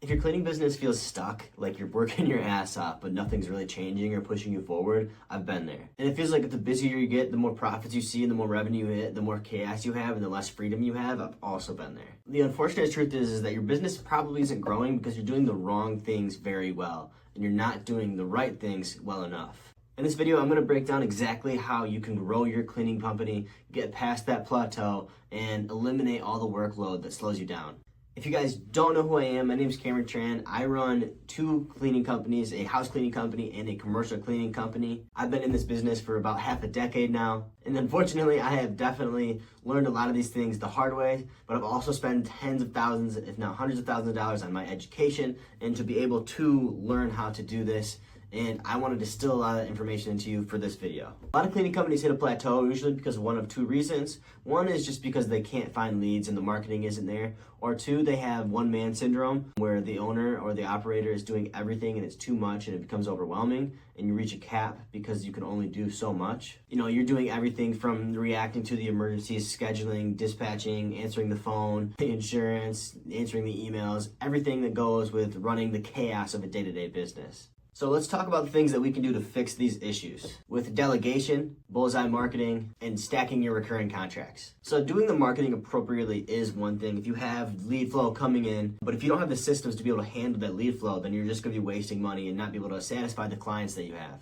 If your cleaning business feels stuck, like you're working your ass off, but nothing's really changing or pushing you forward, I've been there. And it feels like the busier you get, the more profits you see, and the more revenue you hit, the more chaos you have, and the less freedom you have. I've also been there. The unfortunate truth is that your business probably isn't growing because you're doing the wrong things very well, and you're not doing the right things well enough. In this video, I'm going to break down exactly how you can grow your cleaning company, get past that plateau, and eliminate all the workload that slows you down. If you guys don't know who I am, my name is Cameron Tran. I run two cleaning companies, a house cleaning company and a commercial cleaning company. I've been in this business for about half a decade now. And unfortunately, I have definitely learned a lot of these things the hard way, but I've also spent tens of thousands, if not hundreds of thousands of dollars on my education and to be able to learn how to do this. And I want to distill a lot of information into you for this video. A lot of cleaning companies hit a plateau usually because of one of two reasons. One is just because they can't find leads and the marketing isn't there. Or two, they have one-man syndrome where the owner or the operator is doing everything and it's too much and it becomes overwhelming and you reach a cap because you can only do so much. You know, you're doing everything from reacting to the emergencies, scheduling, dispatching, answering the phone, the insurance, answering the emails, everything that goes with running the chaos of a day-to-day business. So let's talk about the things that we can do to fix these issues with delegation, bullseye marketing, and stacking your recurring contracts. So doing the marketing appropriately is one thing. If you have lead flow coming in, but if you don't have the systems to be able to handle that lead flow, then you're just going to be wasting money and not be able to satisfy the clients that you have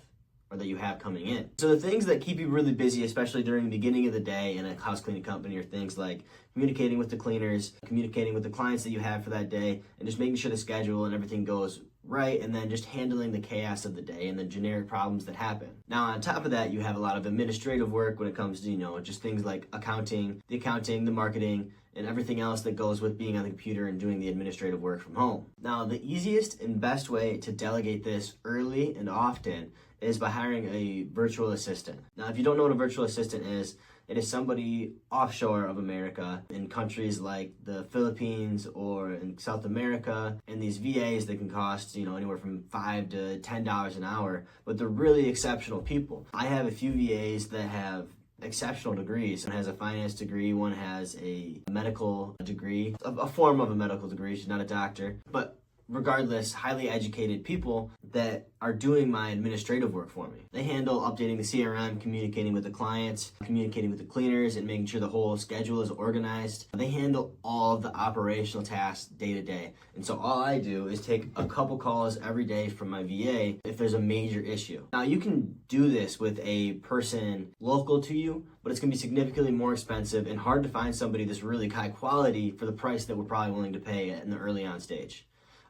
or that you have coming in. So the things that keep you really busy, especially during the beginning of the day in a house cleaning company, are things like communicating with the cleaners, communicating with the clients that you have for that day, and just making sure the schedule and everything goes right, and then just handling the chaos of the day and the generic problems that happen. Now, on top of that, you have a lot of administrative work when it comes to, just things like accounting, the marketing, and everything else that goes with being on the computer and doing the administrative work from home. Now, the easiest and best way to delegate this early and often is by hiring a virtual assistant. Now, if you don't know what a virtual assistant is, it is somebody offshore of America in countries like the Philippines or in South America, and these VAs that can cost, anywhere from $5 to $10 an hour, but they're really exceptional people. I have a few VAs that have exceptional degrees. One has a finance degree, one has a medical degree, a form of a medical degree. She's not a doctor, but regardless, highly educated people that are doing my administrative work for me. They handle updating the CRM, communicating with the clients, communicating with the cleaners, and making sure the whole schedule is organized. They handle all of the operational tasks day to day. And so all I do is take a couple calls every day from my VA if there's a major issue. Now, you can do this with a person local to you, but it's going to be significantly more expensive and hard to find somebody that's really high quality for the price that we're probably willing to pay in the early on stage.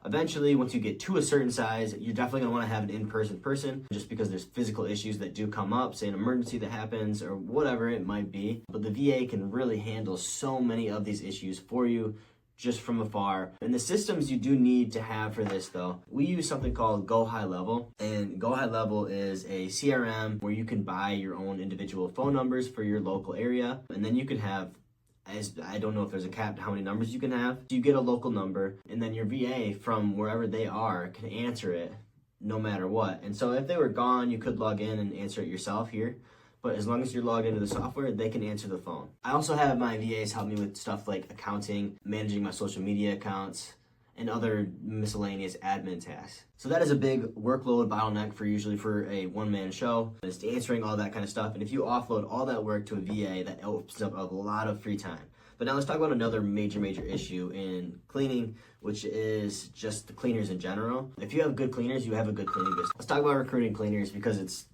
Eventually, once you get to a certain size, you're definitely going to want to have an in-person person just because there's physical issues that do come up, say an emergency that happens or whatever it might be. But the VA can really handle so many of these issues for you just from afar. And the systems you do need to have for this, though, we use something called Go High Level. And Go High Level is a CRM where you can buy your own individual phone numbers for your local area. And then you can have, I don't know if there's a cap to how many numbers you can have. You get a local number, and then your VA from wherever they are can answer it no matter what. And so if they were gone, you could log in and answer it yourself here. But as long as you're logged into the software, they can answer the phone. I also have my VAs help me with stuff like accounting, managing my social media accounts, and other miscellaneous admin tasks. So that is a big workload bottleneck usually for a one-man show. It's answering all that kind of stuff. And if you offload all that work to a VA, that opens up a lot of free time. But now let's talk about another major issue in cleaning, which is just the cleaners in general. If you have good cleaners, you have a good cleaning business. Let's talk about recruiting cleaners because it's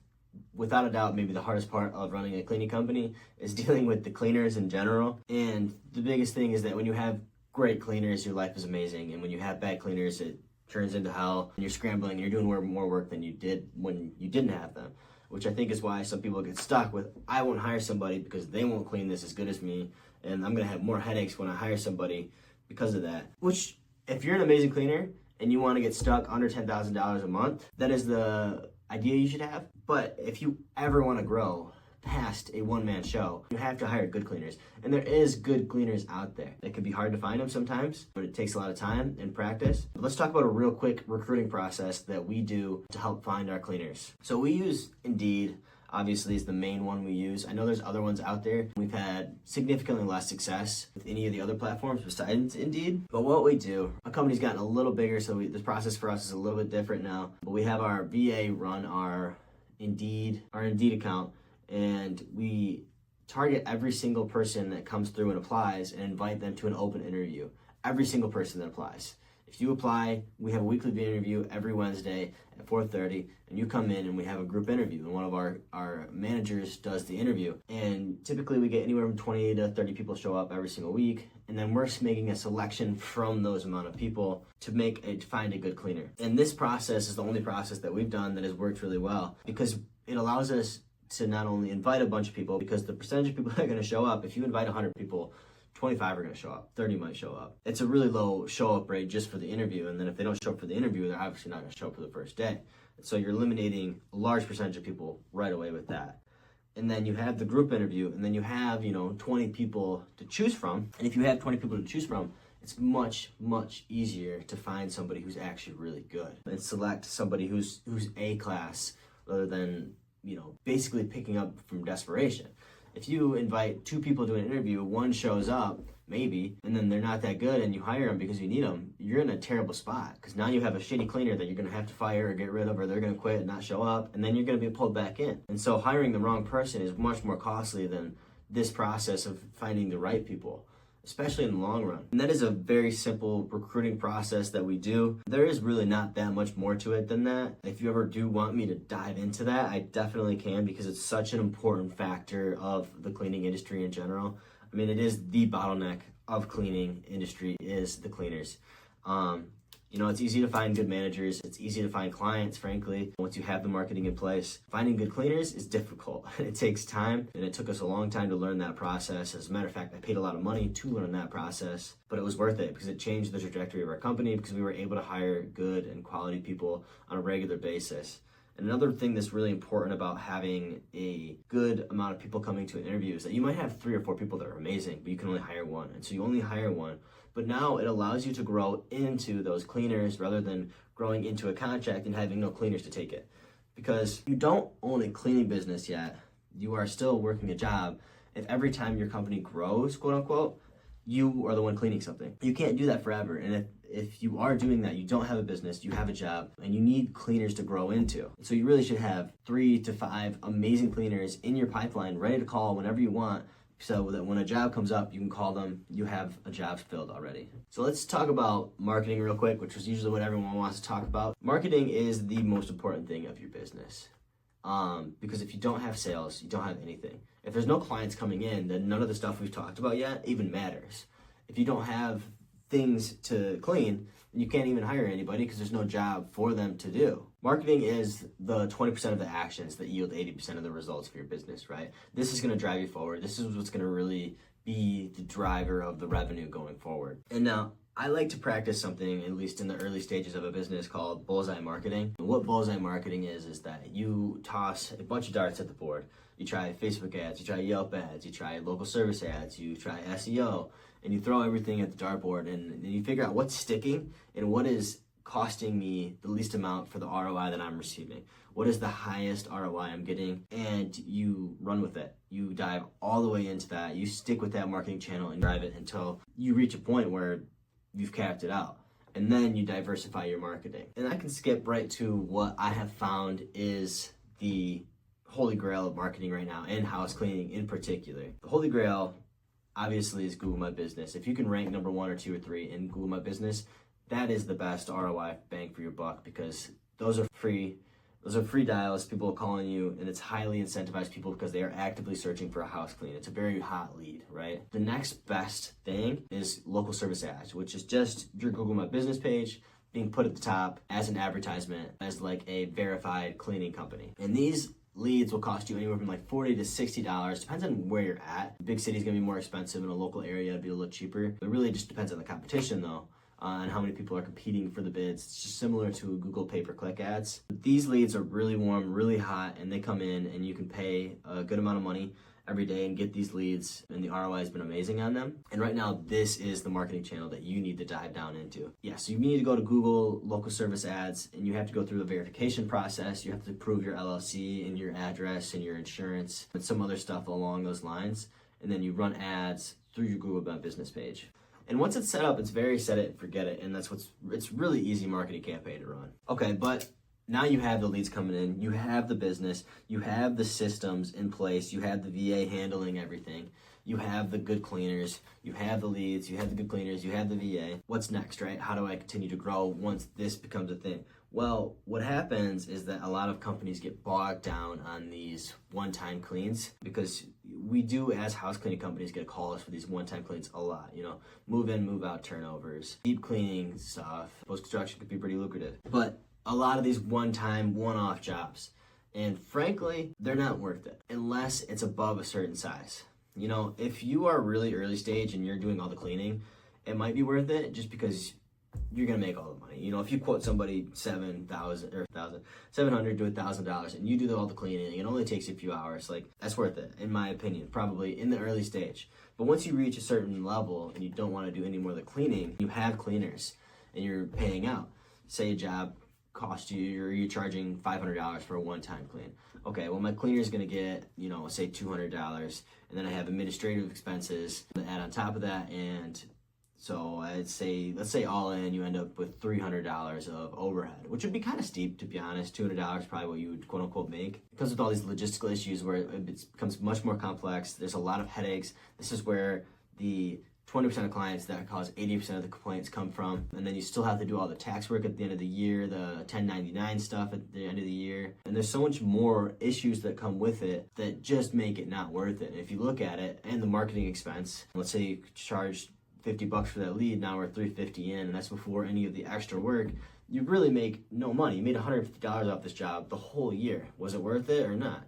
without a doubt maybe the hardest part of running a cleaning company is dealing with the cleaners in general. And the biggest thing is that when you have great cleaners, your life is amazing, and when you have bad cleaners, it turns into hell, and you're scrambling, and you're doing more work than you did when you didn't have them, which I think is why some people get stuck with, I won't hire somebody because they won't clean this as good as me, and I'm going to have more headaches when I hire somebody because of that. Which, if you're an amazing cleaner, and you want to get stuck under $10,000 a month, that is the idea you should have. But if you ever want to grow past a one-man show, you have to hire good cleaners. And there is good cleaners out there. It can be hard to find them sometimes, but it takes a lot of time and practice. But let's talk about a real quick recruiting process that we do to help find our cleaners. So we use Indeed. obviously is the main one we use. I know there's other ones out there. We've had significantly less success with any of the other platforms besides Indeed. But what we do, our company's gotten a little bigger, so this process for us is a little bit different now. But we have our VA run our Indeed account, and we target every single person that comes through and applies and invite them to an open interview. Every single person that applies. If you apply, we have a weekly video interview every Wednesday at 4:30, and you come in and we have a group interview, and one of our managers does the interview. And typically we get anywhere from 20 to 30 people show up every single week, and then we're making a selection from those amount of people to find a good cleaner. And this process is the only process that we've done that has worked really well, because it allows us to not only invite a bunch of people, because the percentage of people that are going to show up, if you invite 100 people, 25 are going to show up, 30 might show up. It's a really low show up rate just for the interview, and then if they don't show up for the interview, they're obviously not going to show up for the first day. So you're eliminating a large percentage of people right away with that. And then you have the group interview, and then you have 20 people to choose from. And if you have 20 people to choose from, it's much, much easier to find somebody who's actually really good and select somebody who's A class rather than basically picking up from desperation. If you invite 2 people to an interview, one shows up, maybe, and then they're not that good, and you hire them because you need them, you're in a terrible spot, because now you have a shitty cleaner that you're going to have to fire or get rid of, or they're going to quit and not show up, and then you're going to be pulled back in. And so hiring the wrong person is much more costly than this process of finding the right people, especially in the long run. And that is a very simple recruiting process that we do. There is really not that much more to it than that. If you ever do want me to dive into that, I definitely can, because it's such an important factor of the cleaning industry in general. I mean, it is the bottleneck of cleaning industry is the cleaners. It's easy to find good managers. It's easy to find clients, frankly, once you have the marketing in place. Finding good cleaners is difficult. It takes time, and it took us a long time to learn that process. As a matter of fact, I paid a lot of money to learn that process, but it was worth it because it changed the trajectory of our company, because we were able to hire good and quality people on a regular basis. And another thing that's really important about having a good amount of people coming to an interview is that you might have 3 or 4 people that are amazing, but you can only hire one. And so you only hire one. But now it allows you to grow into those cleaners rather than growing into a contract and having no cleaners to take it. Because you don't own a cleaning business yet. You are still working a job. If every time your company grows, quote unquote, you are the one cleaning something. You can't do that forever. And if you are doing that, you don't have a business, you have a job, and you need cleaners to grow into. So you really should have 3 to 5 amazing cleaners in your pipeline, ready to call whenever you want, so that when a job comes up, you can call them, you have a job filled already. So let's talk about marketing real quick, which is usually what everyone wants to talk about. Marketing is the most important thing of your business. Because if you don't have sales, you don't have anything. If there's no clients coming in, then none of the stuff we've talked about yet even matters. If you don't have things to clean, you can't even hire anybody because there's no job for them to do. Marketing is the 20% of the actions that yield 80% of the results for your business, right? This is going to drive you forward. This is what's going to really be the driver of the revenue going forward. And now, I like to practice something, at least in the early stages of a business, called bullseye marketing. And what bullseye marketing is that you toss a bunch of darts at the board. You try Facebook ads, you try Yelp ads, you try local service ads, you try SEO, and you throw everything at the dartboard, and you figure out what's sticking and what is costing me the least amount for the ROI that I'm receiving. What is the highest ROI I'm getting? And you run with it. You dive all the way into that. You stick with that marketing channel and drive it until you reach a point where you've capped it out. And then you diversify your marketing. And I can skip right to what I have found is the holy grail of marketing right now, and house cleaning in particular. The holy grail obviously is Google My Business. If you can rank number 1 or 2 or 3 in Google My Business, that is the best ROI bang for your buck, because those are free. Those are free dials, people calling you, and it's highly incentivized people because they are actively searching for a house clean. It's a very hot lead, right? The next best thing is local service ads, which is just your Google My Business page being put at the top as an advertisement, as like a verified cleaning company. And these leads will cost you anywhere from like $40 to $60. Depends on where you're at. Big city's gonna be more expensive, in a local area it'd be a little cheaper. It really just depends on the competition though, and how many people are competing for the bids. It's just similar to Google pay-per-click ads. But these leads are really warm, really hot, and they come in and you can pay a good amount of money every day and get these leads, and the ROI has been amazing on them. And right now, this is the marketing channel that you need to dive down into. Yeah, so you need to go to Google local service ads, and you have to go through the verification process. You have to prove your LLC and your address and your insurance and some other stuff along those lines. And then you run ads through your Google My Business page. And once it's set up, it's very set it and forget it. And it's really easy marketing campaign to run. Okay, but now you have the leads coming in, you have the business, you have the systems in place, you have the VA handling everything, you have the good cleaners, you have the leads, you have the good cleaners, you have the VA. What's next, right? How do I continue to grow once this becomes a thing? Well, what happens is that a lot of companies get bogged down on these one-time cleans, because we do, as house cleaning companies, get calls for these one-time cleans a lot. Move in, move out turnovers, deep cleaning stuff. Post-construction could be pretty lucrative. But a lot of these one-time, one-off jobs, and frankly, they're not worth it unless it's above a certain size. If you are really early stage and you're doing all the cleaning, it might be worth it just because you're gonna make all the money. If you quote somebody $700 to $1,000 and you do all the cleaning, it only takes you a few hours. That's worth it, in my opinion, probably in the early stage. But once you reach a certain level and you don't want to do any more of the cleaning, you have cleaners and you're paying out. Say a job cost you're charging $500 for a one-time clean. Okay, well, my cleaner is going to get, say $200, and then I have administrative expenses to add on top of that, and so let's say all in, you end up with $300 of overhead, which would be kind of steep, to be honest. $200 is probably what you would quote unquote make. It comes with all these logistical issues where it becomes much more complex. There's a lot of headaches. This is where the 20% of clients that cause 80% of the complaints come from. And then you still have to do all the tax work at the end of the year, the 1099 stuff at the end of the year. And there's so much more issues that come with it that just make it not worth it. And if you look at it, and the marketing expense, let's say you charge $50 for that lead, now we're $350 in, and that's before any of the extra work. You really make no money. You made $150 off this job the whole year. Was it worth it or not?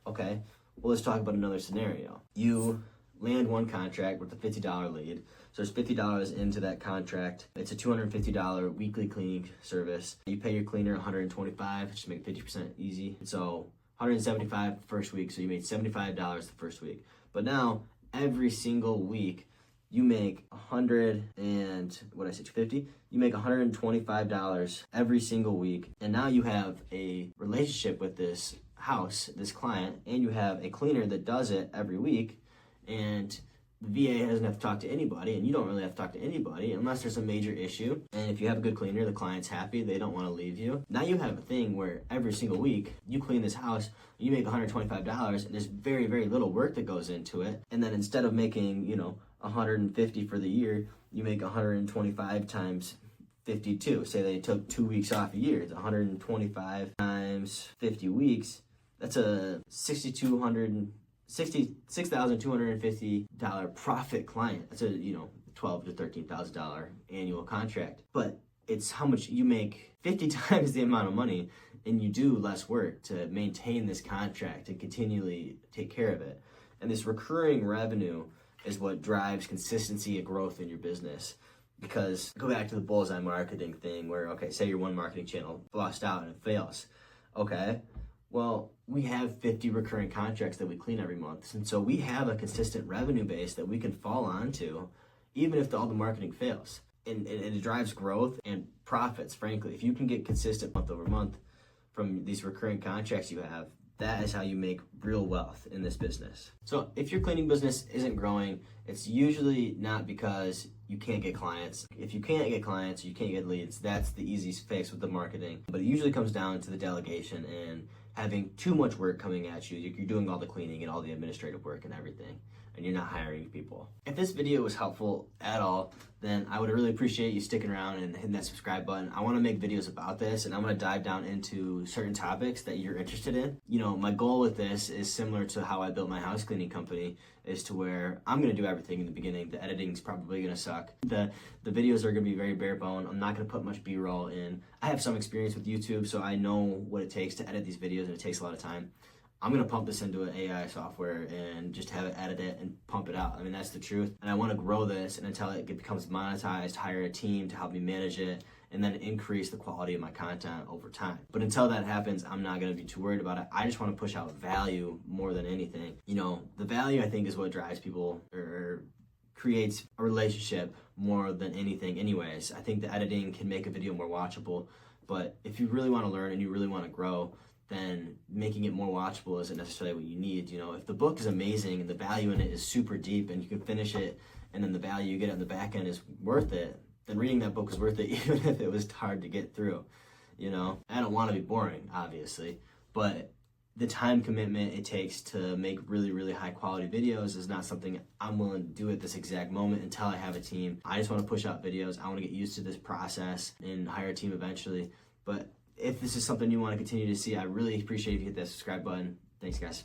Okay, well, let's talk about another scenario. You land one contract with a $50 lead. So there's $50 into that contract. It's a $250 weekly cleaning service. You pay your cleaner $125, just make 50% easy. So $175 the first week, so you made $75 the first week. But now, every single week, you make $250. You make $125 every single week. And now you have a relationship with this house, this client, and you have a cleaner that does it every week. And the VA doesn't have to talk to anybody, and you don't really have to talk to anybody unless there's a major issue. And if you have a good cleaner, the client's happy, they don't want to leave you. Now you have a thing where every single week you clean this house, you make $125, and there's very, very little work that goes into it. And then instead of making, $150 for the year, you make $125 times 52. Say they took 2 weeks off a year. It's $125 times 50 weeks. That's a $66,250 profit client. That's a $12,000 to $13,000 annual contract. But it's how much you make 50 times the amount of money, and you do less work to maintain this contract and continually take care of it. And this recurring revenue is what drives consistency and growth in your business. Because go back to the bullseye marketing thing where, okay, say your one marketing channel lost out and it fails. Okay, well, we have 50 recurring contracts that we clean every month. And so we have a consistent revenue base that we can fall onto even if all the marketing fails. And it drives growth and profits, frankly. If you can get consistent month over month from these recurring contracts you have, that is how you make real wealth in this business. So if your cleaning business isn't growing, it's usually not because you can't get clients. If you can't get clients, you can't get leads, that's the easiest fix with the marketing. But it usually comes down to the delegation and having too much work coming at you. You're doing all the cleaning and all the administrative work and everything, and you're not hiring people. If this video was helpful at all, then I would really appreciate you sticking around and hitting that subscribe button. I want to make videos about this, and I'm going to dive down into certain topics that you're interested in. My goal with this is similar to how I built my house cleaning company, is to where I'm going to do everything in the beginning. The editing's probably going to suck. The videos are going to be very bare bone. I'm not going to put much B-roll in. I have some experience with YouTube, so I know what it takes to edit these videos, and it takes a lot of time. I'm going to pump this into an AI software and just have it edit it and pump it out. I mean, that's the truth. And I want to grow this, and until it becomes monetized, hire a team to help me manage it and then increase the quality of my content over time. But until that happens, I'm not going to be too worried about it. I just want to push out value more than anything. You know, the value, I think, is what drives people or creates a relationship more than anything anyways. I think the editing can make a video more watchable, but if you really want to learn and you really want to grow, then making it more watchable isn't necessarily what you need. You know, if the book is amazing and the value in it is super deep and you can finish it and then the value you get on the back end is worth it, then reading that book is worth it even if it was hard to get through. You know, I don't want to be boring, obviously, but the time commitment it takes to make really, really high quality videos is not something I'm willing to do at this exact moment until I have a team. I just want to push out videos. I want to get used to this process and hire a team eventually. But if this is something you want to continue to see, I really appreciate if you hit that subscribe button. Thanks, guys.